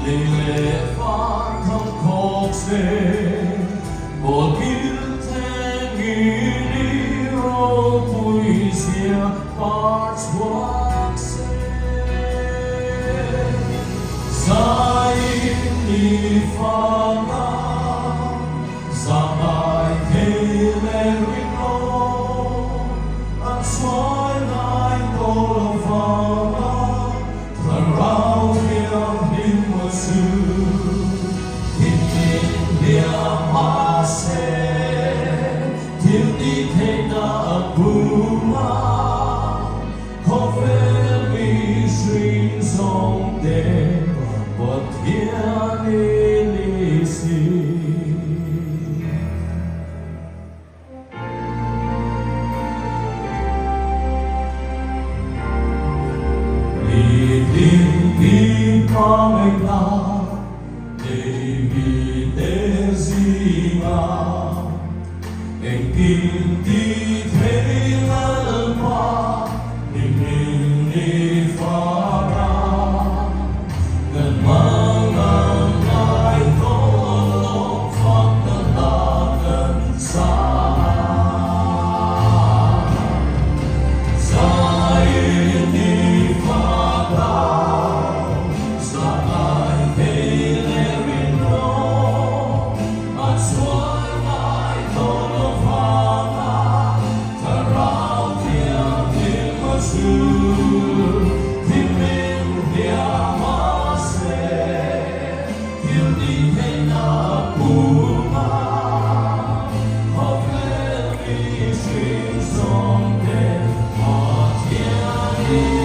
lille far kom kokse Hvor gylten i råpuisia partsvakse Sain i fana Samai kelerin on At soinain kolovana Taraunia himmasu Hindia mase Tildi teina apuma Kofeli srin song de What hiani lisi Di pamela devi desima e di tela qua di fara dan mangan ai tolong fakta dan saya di fara Song